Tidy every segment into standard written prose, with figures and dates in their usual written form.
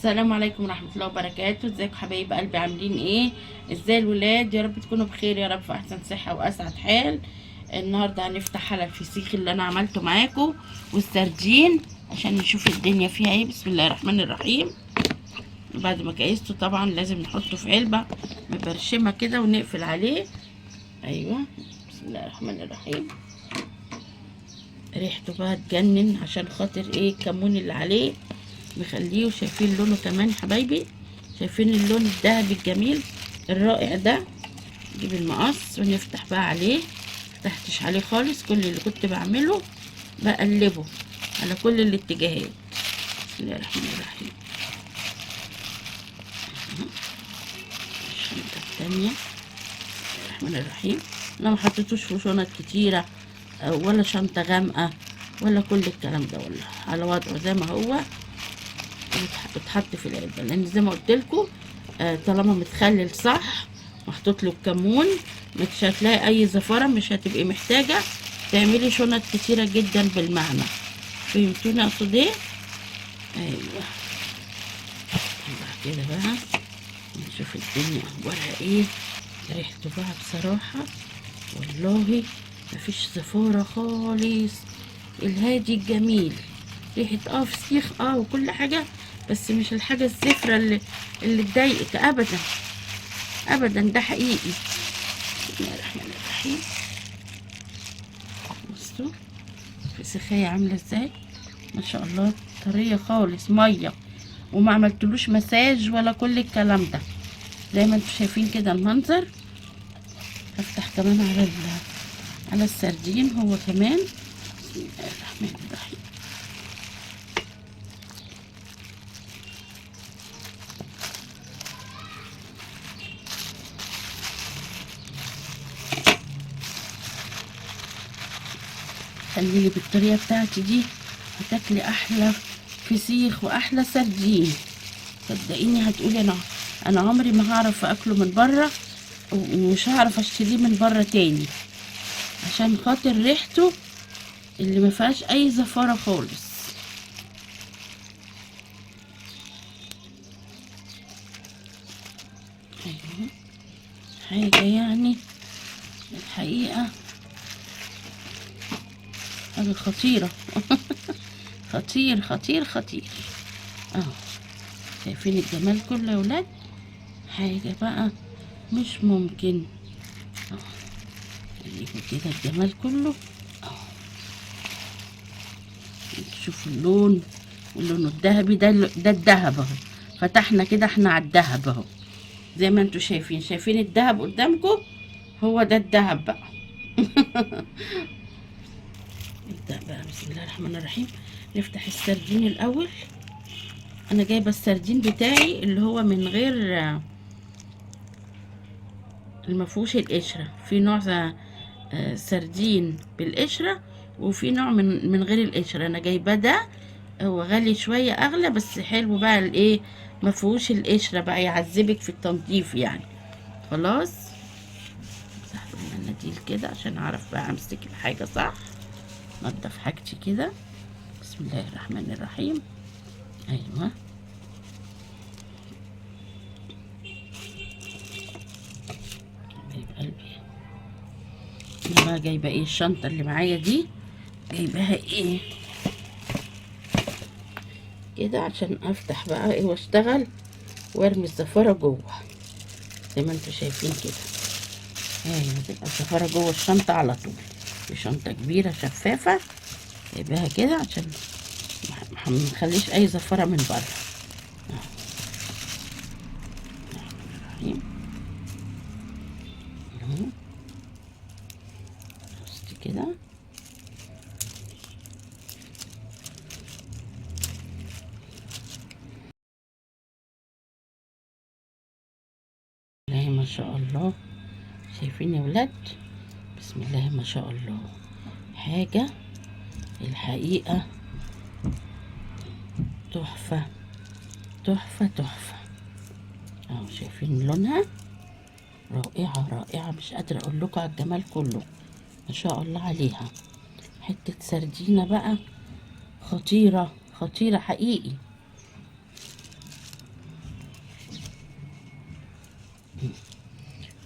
السلام عليكم ورحمة الله وبركاته. ازيكم حبايب قلبي؟ عاملين ايه؟ ازاي الولاد؟ يا رب تكونوا بخير، يا رب في احسن صحة واسعد حال. النهاردة هنفتح حلقة الفسيخ اللي انا عملته معاكم والسردين عشان نشوف الدنيا فيها ايه. بسم الله الرحمن الرحيم. بعد ما كيسته طبعا لازم نحطه في علبة مبرشمة كده ونقفل عليه. ايوه، بسم الله الرحمن الرحيم. ريحته بقى تجنن عشان خاطر ايه؟ الكمون اللي عليه مخليه. وشايفين لونه كمان حبايبي؟ شايفين اللون الذهبي الجميل الرائع ده؟ نجيب المقص ونفتح بقى عليه. مفتحتش عليه خالص، كل اللي كنت بعمله بقلبه على كل الاتجاهات. بسم الله الرحمن الرحيم. الشنطة التانية. بسم الله الرحمن الرحيم. انا ما حطيتوش في شنط كتيرة ولا شنطة غامقة ولا كل الكلام ده، والله على وضعه زي ما هو بتحط في العلبه، لان زي ما قلت لكم طالما متخلل صح محطوط له الكمون مش هتلاقي اي زفاره، مش هتبقي محتاجه تعملي شنط كتيره جدا بالمعنى. فهمتوني اقصد ايه؟ ايوه. بعد كده بقى نشوف الدنيا اخبارها ايه. ريحته بقى بصراحه والله مفيش زفاره خالص، الهادي الجميل. ريحة فسيخ وكل حاجة، بس مش الحاجة الزفرة اللي تضايقك ابدا ابدا، ده حقيقي. بسم الله الرحمن الرحيم. بصوا الفسيخية عاملة ازاي، ما شاء الله، طرية خالص مية، وما عملتلوش مساج ولا كل الكلام ده، زي ما انتم شايفين كده المنظر. هفتح كمان على السردين هو كمان. بسم الله الرحمن الرحيم. خليني بالطريقه بتاعتي دي هتاكلي احلى فسيخ واحلى سردين. صدقيني هتقولي انا عمري ما هعرف اكله من بره، ومش هعرف اشتريه من بره تاني، عشان خاطر ريحته اللي ما فيهاش اي زفاره خالص. ايوه، حاجه يعني الحقيقه حاجه خطيره. خطير خطير خطير. شايفين الجمال كله يا ولاد؟ حاجه بقى مش ممكن. نجيب كده الجمال كله. شوفوا اللون، واللون الذهبي ده الذهب اهو. فتحنا كده احنا على الذهب اهو، زي ما انتوا شايفين الذهب قدامكم، هو ده الذهب بقى. نبدأ بقى. بسم الله الرحمن الرحيم. نفتح السردين الاول. انا جايبه السردين بتاعي اللي هو من غير المفروش القشره. في نوع سردين بالقشره، وفي نوع من غير القشره. انا جايبه ده، هو غالي شويه اغلى بس حلو بقى الايه، مفيهوش القشره بقى يعذبك في التنظيف يعني. خلاص امسح بالمناديل كده عشان اعرف بقى امسك الحاجه صح. نضف حاجتي كده. بسم الله الرحمن الرحيم. ايوه، حبيب قلبي. انا بقى جايبه ايه؟ الشنطه اللي معايا دي جايباها ايه كده عشان افتح بقى ايه واشتغل وارمي الزفاره جوه، زي ما انتوا شايفين كده. ايوه، تبقى الزفاره جوه الشنطه على طول. في شنطه كبيره شفافه جايباها كده عشان ما نخليش اي زفاره من بره. بصي كده. الله ما شاء الله. شايفين يا ولاد؟ بسم الله ما شاء الله. حاجة الحقيقة تحفة تحفة تحفة. شايفين لونها رائعة رائعة، مش قادرة اقول لكم على الجمال كله. ما شاء الله عليها. حتة سردينة بقى خطيرة خطيرة حقيقي.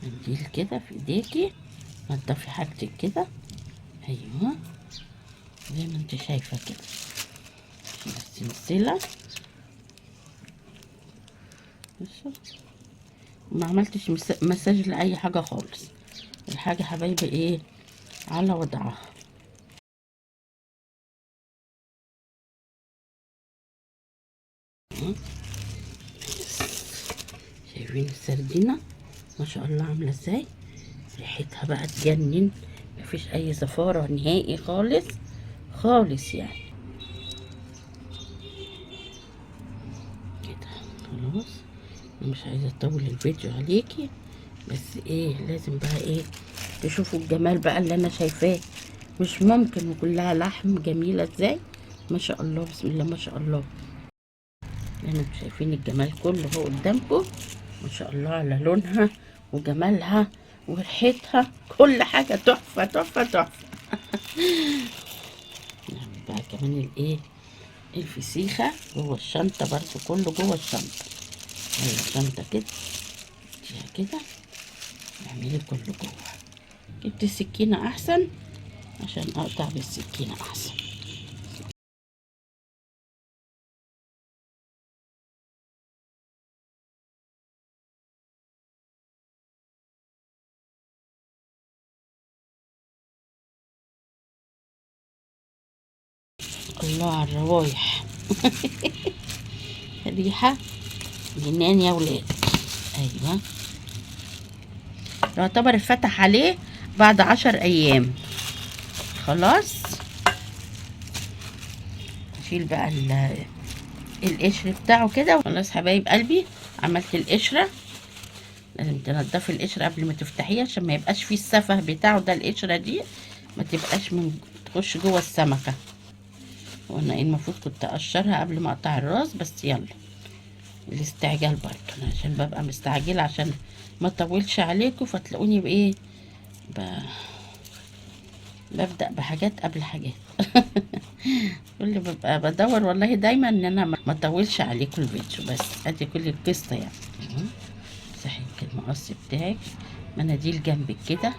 منديل كده في ايديكي، نضفي حاجتك كده. ايوه زي ما انت شايفه كده. السلسله بصوا، ما عملتش مساج لاي حاجه خالص. الحاجه حبايبي ايه على وضعها. شايفين السردينه ما شاء الله عامله ازاي؟ ريحتها بقى تجنن، مفيش اي زفاره نهائي خالص خالص يعني. كده خلاص، انا مش عايزه اطول الفيديو عليكي، بس ايه لازم بقى ايه تشوفوا الجمال بقى اللي انا شايفاه. مش ممكن، وكلها لحم جميله ازاي، ما شاء الله بسم الله ما شاء الله. يعني انتوا شايفين الجمال كله اهو قدامكم، ما شاء الله على لونها وجمالها وريحتها، كل حاجه تحفه تحفه تحفه. نعمل بقى كمان الايه الفسيخه جوه الشنطه، برضو كله جوه الشنطه. ايوه الشنطه كده فيها كده، اعملي كله جوه. جبت السكينه احسن عشان اقطع بالسكينه احسن. الله على الروايح. ريحه جنان يا ولاد. ايوه يعتبر اتفتح عليه بعد 10 ايام. خلاص اشيل بقى القشر بتاعه كده. خلاص حبايب قلبي، عملت القشره. لازم تنضفي القشره قبل ما تفتحيها عشان ما يبقاش فيه السفه بتاعه ده. القشره دي ما تبقاش تخش جوه السمكه. وانا المفروض كنت اقشرها قبل ما اقطع الراس، بس يلا الاستعجال برضه، أنا عشان ببقى مستعجله عشان ما اطولش عليكم، فتلاقوني بايه ببدأ بحاجات قبل حاجات. كل ببقى بدور والله دايما ان انا ما اطولش عليكم الفيديو، بس ادي كل القصه يعني. امسحي المقص بتاعك، مناديل جنبك كده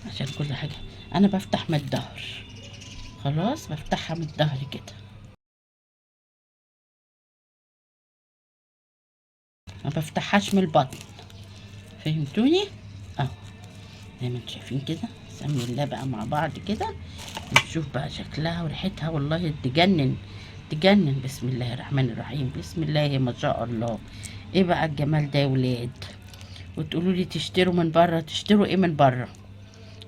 عشان كل حاجه. انا بفتح من الظهر، خلاص بفتحها من الظهر كده، ما بفتحهاش من البطن. فهمتوني؟ اهو زي ما انتم شايفين كده. سمي الله بقى مع بعض كده، نشوف بقى شكلها وريحتها والله تجنن تجنن. بسم الله الرحمن الرحيم، بسم الله ما شاء الله. ايه بقى الجمال ده يا ولاد؟ وتقولوا لي تشتروا من بره، تشتروا ايه من بره؟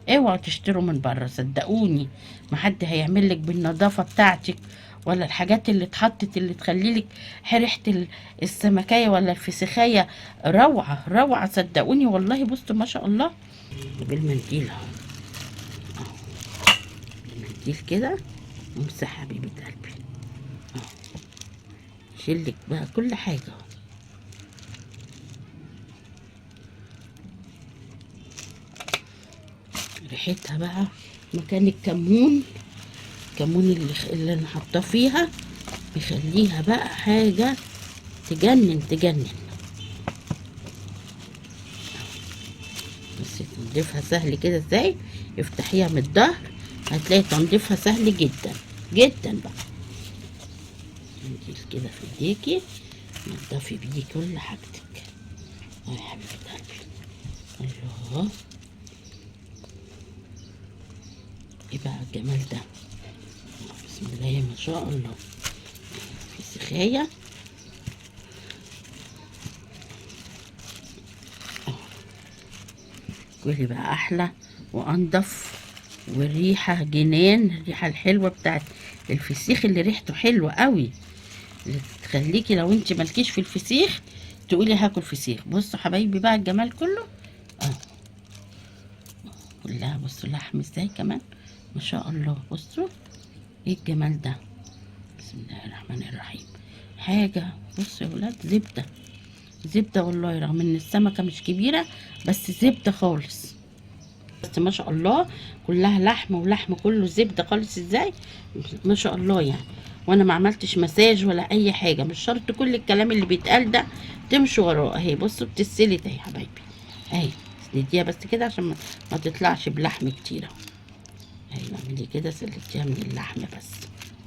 اوعوا تشتروا من بره، صدقوني ما حد هيعمل لك بالنظافه بتاعتك، ولا الحاجات اللي اتحطت اللي تخلي لك ريحه السمكيه ولا الفسيخيه. روعه روعه صدقوني والله. بصوا ما شاء الله. بالمنديل اهو، بالمنديل كده وامسح حبيبه قلبي اهو. شيلك بقى كل حاجه. ريحتها بقى مكان الكمون، الكمون اللي انا حاطاه فيها بيخليها بقى حاجه تجنن تجنن. بس تنظيفها سهل كده ازاي؟ افتحيها من الظهر هتلاقي تنظيفها سهل جدا جدا بقى. نجيب كده في ايديكي، نضفي بيه كل حاجتك. يا حبيبه قلبي، الله ايه بقى الجمال ده؟ بسم الله ما شاء الله. في سخايه كلي بقى احلى وانضف، والريحه جنان. الريحه الحلوه بتاعت الفسيخ اللي ريحته حلوه قوي، اللي تخليكي لو انت مالكيش في الفسيخ تقولي هاكل فسيخ. بصوا حبايبي بقى الجمال كله اه كلها. بصوا اللحم ازاي كمان ما شاء الله. بصوا ايه الجمال ده، بسم الله الرحمن الرحيم. حاجه بصوا يا ولاد زبده زبده والله، رغم ان السمكه مش كبيره بس زبده خالص. بس ما شاء الله كلها لحم، ولحم كله زبده خالص ازاي ما شاء الله يعني. وانا ما عملتش مساج ولا اي حاجه. مش شرط كل الكلام اللي بيتقال ده تمشوا وراه. اهي بصوا بتتسلت اهي حبايبي اهي، تسنديها بس كده عشان ما تطلعش بلحم كتير اهو. ايوه اعملي كده، سلتيها من اللحم بس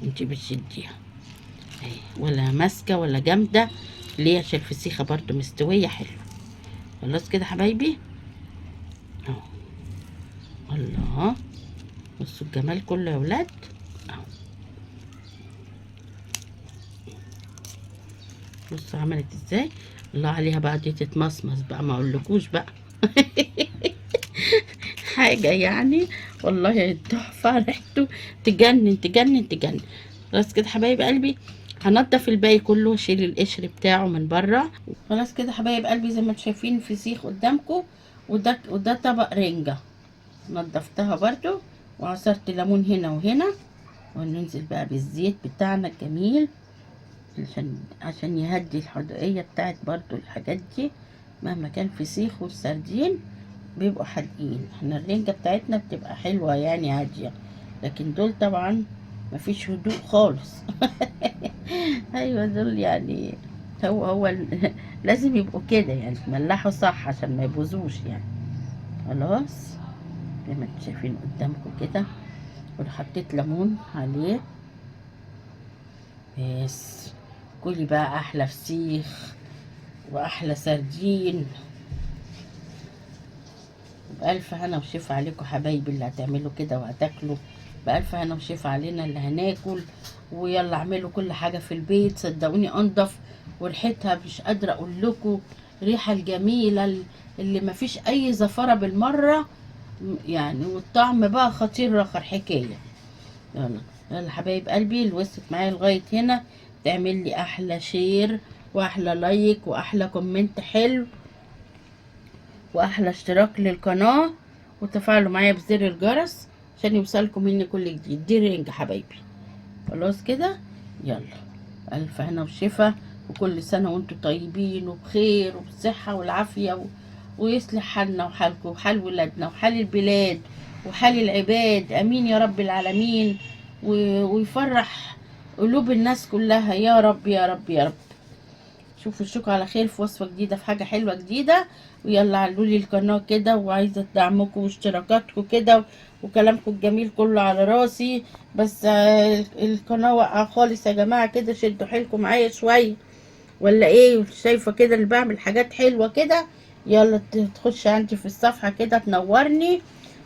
وانتي بتشديها اهي، ولا ماسكه ولا جامده ليه، عشان الفسيخه برضو مستويه حلو. خلاص كده حبايبي اهو. الله، بصوا الجمال كله يا ولاد اهو. بصوا عملت ازاي، الله عليها بقى، دي تتمصمص بقى ما اقولكوش بقى. حاجه يعني والله تحفه، ريحته تجنن تجنن تجنن. خلاص كده حبايب قلبي، هنضف الباقي كله واشيل القشر بتاعه من بره. خلاص كده حبايب قلبي، زي ما انتم شايفين الفسيخ قدامكم، وده طبق رنجه نضفتها برضو، وعصرت ليمون هنا وهنا، وننزل بقى بالزيت بتاعنا الجميل عشان يهدي الحدقية بتاعت برضو الحاجات دي. مهما كان فسيخ والسردين بيبقوا حادقين، احنا الرنجة بتاعتنا بتبقى حلوة يعني هادية، لكن دول طبعا مفيش هدوء خالص. ايوه دول يعني هو لازم يبقوا كده يعني، ملحوا صح عشان ما يبوظوش يعني. خلاص زي ما انتم شايفين قدامكم كده، وحطيت ليمون عليه بس. كلي بقى احلى فسيخ واحلى سردين، بألف هنا وشفا عليكم حبايبي اللي هتعملوا كده وهتاكلوا. بألف هنا وشفا علينا اللي هناكل. ويلا اعملوا كل حاجة في البيت، صدقوني انضف، وريحتها مش قادرة اقول لكم، الريحة الجميلة اللي مفيش اي زفرة بالمرة يعني، والطعم بقى خطير رخر حكاية. يلا يلا حبايب قلبي، اللي وصلت معايا لغاية هنا تعمل لي احلى شير واحلى لايك واحلى كومنت حلو واحلى اشتراك للقناة، وتفاعلوا معايا بزر الجرس عشان يوصلكم مني كل جديد. دي رنج حبايبي. خلاص كده يلا، الف هنا وشفا، وكل سنة وانتم طيبين وبخير وبصحة والعافية ويصلح حالنا وحالكم وحال ولادنا وحال البلاد وحال العباد، امين يا رب العالمين، ويفرح قلوب الناس كلها يا رب يا رب يا رب. شوفوا اشوفكم على خير في وصفة جديدة في حاجة حلوة جديدة. ويلا علولي القناة كده، وعايزة دعمكم واشتراكاتكم كده وكلامكم الجميل كله على راسي. بس القناة واقعة خالص يا جماعة كده، شدوا حيلكم معايا شوية ولا ايه؟ شايفة كده اللي بعمل حاجات حلوة كده. يلا تخش عندي في الصفحة كده تنورني،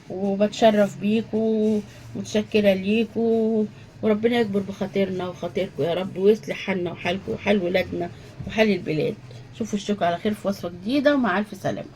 وبتشرف بيكوا ومتشكرة ليكوا، وربنا يكبر بخاطرنا وخاطركم يا رب، ويصلح حالنا وحالكم وحال ولادنا وحال البلاد. شوفوا الشكر على خير في وصفة جديدة، ومع ألف سلامة.